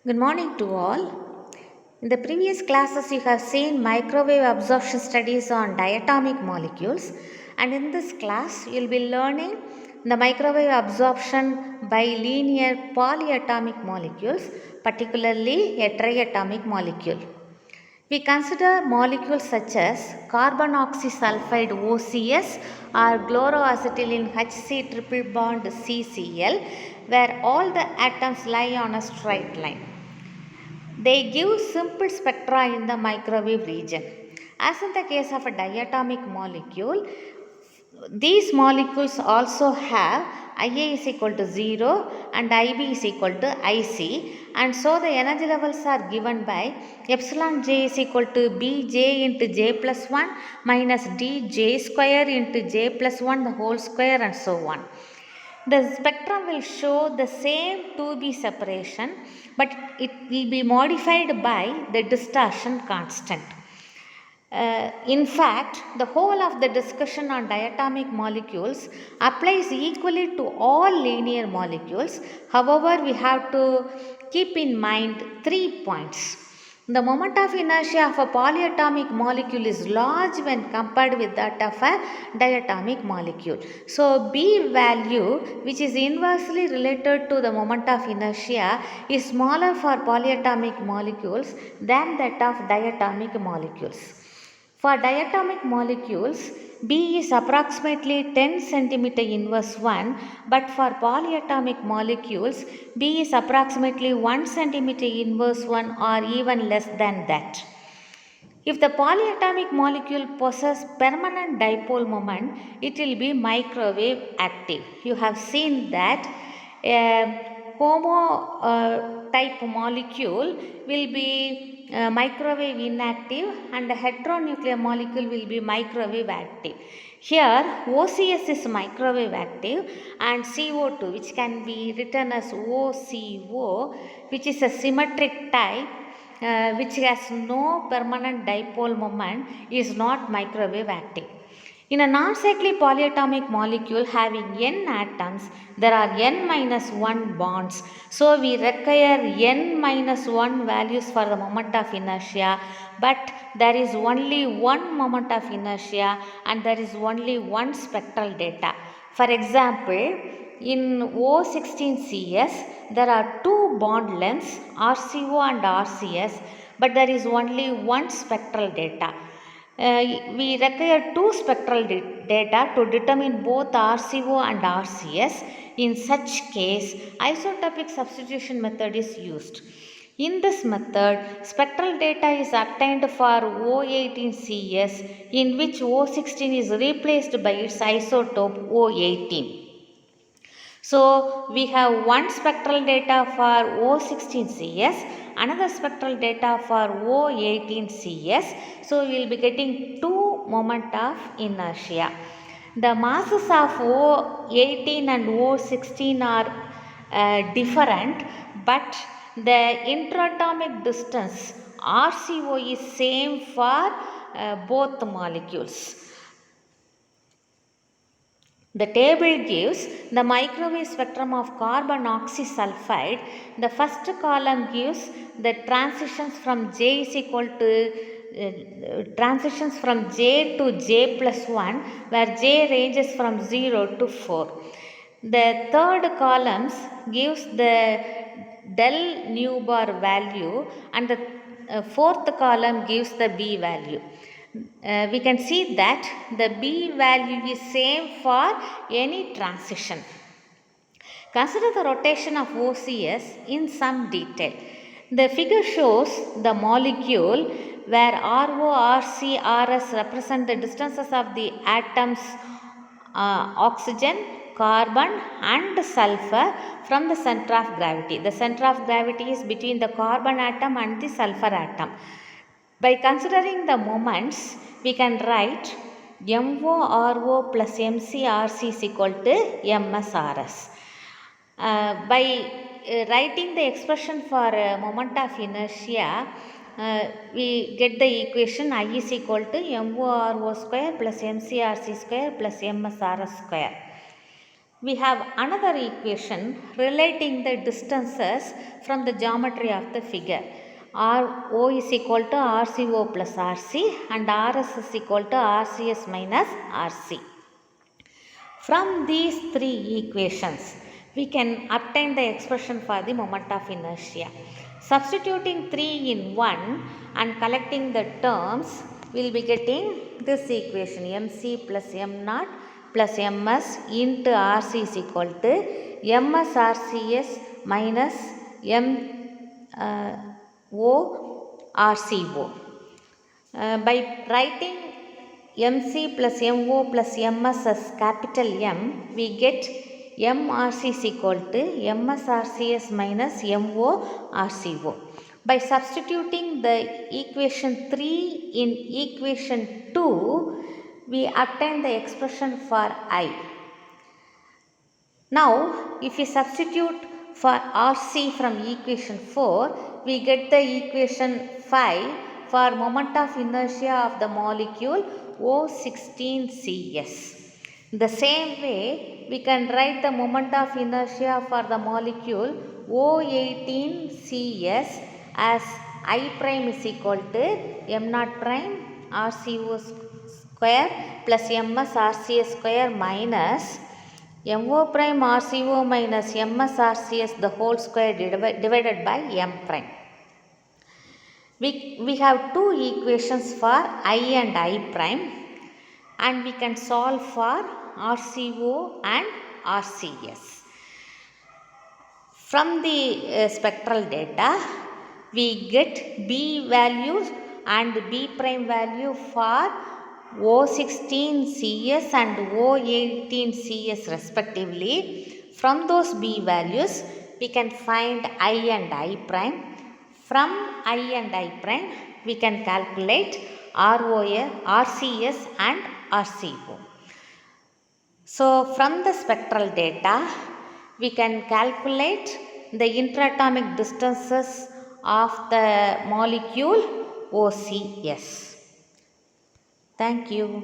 Good morning to all. In the previous classes, you have seen microwave absorption studies on diatomic molecules, and in this class, you'll be learning the microwave absorption by linear polyatomic molecules, particularly a triatomic molecule. We consider molecules such as carbon oxysulfide OCS or chloroacetylene HC triple bond CCl, where all the atoms lie on a straight line. They give simple spectra in the microwave region. As in the case of a diatomic molecule, these molecules also have Ia is equal to 0 and Ib is equal to Ic, and so the energy levels are given by epsilon j is equal to Bj into j plus 1 minus dj square into j plus 1 the whole square, and so on. The spectrum will show the same 2b separation, but it will be modified by the distortion constant. In fact, the whole of the discussion on diatomic molecules applies equally to all linear molecules. However, we have to keep in mind 3 points. The moment of inertia of a polyatomic molecule is large when compared with that of a diatomic molecule. So, B value, which is inversely related to the moment of inertia, is smaller for polyatomic molecules than that of diatomic molecules. For diatomic molecules, B is approximately 10 centimeter inverse 1, but for polyatomic molecules, B is approximately 1 centimeter inverse 1 or even less than that. If the polyatomic molecule possesses permanent dipole moment, it will be microwave active. You have seen that a homo type molecule will be microwave inactive and a heteronuclear molecule will be microwave active. Here OCS is microwave active and CO2, which can be written as OCO, which is a symmetric type which has no permanent dipole moment, is not microwave active. In a non-cyclic polyatomic molecule having n atoms, there are n minus 1 bonds. So, we require n minus 1 values for the moment of inertia, but there is only one moment of inertia and there is only one spectral data. For example, in O16CS, there are two bond lengths RCO and RCS, but there is only one spectral data. We require two spectral data to determine both RCO and RCS. In such case, isotopic substitution method is used. In this method, spectral data is obtained for O18CS, in which O16 is replaced by its isotope O18. So, we have one spectral data for O16CS, another spectral data for O18CS. So, we will be getting two moment of inertia. The masses of O18 and O16 are different, but the interatomic distance RCO is same for both molecules. The table gives the microwave spectrum of carbon oxysulfide. The first column gives the transitions from J is equal to transitions from J to J plus 1, where J ranges from 0 to 4. The third columns gives the del nu bar value, and the fourth column gives the B value. We can see that the B value is same for any transition. Consider the rotation of OCS in some detail. The figure shows the molecule where RO, RC, RS represent the distances of the atoms oxygen, carbon and sulfur from the center of gravity. The center of gravity is between the carbon atom and the sulfur atom. By considering the moments, we can write MORO plus MCRC is equal to MSRS. By writing the expression for moment of inertia, we get the equation I is equal to MORO square plus MCRC square plus MSRS square. We have another equation relating the distances from the geometry of the figure. RO is equal to RCO plus RC and RS is equal to RCS minus RC. From these three equations, we can obtain the expression for the moment of inertia. Substituting 3 in 1 and collecting the terms, we will be getting this equation mc plus m0 plus ms into rc is equal to ms rcs minus mo rco. By writing mc plus mo plus ms as capital M, we get mrc is equal to ms rcs minus mo rco. By substituting the equation 3 in equation 2, we obtain the expression for I. Now, if we substitute for RC from equation 4, we get the equation 5 for moment of inertia of the molecule O16Cs. The same way, we can write the moment of inertia for the molecule O18Cs as I prime is equal to m0 prime RCO square plus ms RCS square minus MO prime RCO minus MS RCS the whole square divided by M prime. We have two equations for I and I prime, and we can solve for RCO and RCS. From the spectral data, we get B values and B prime value for O16Cs and O18Cs respectively. From those B values, we can find I and I prime. From I and I prime, we can calculate RCS and RCO. So, from the spectral data, we can calculate the interatomic distances of the molecule OCS. Thank you.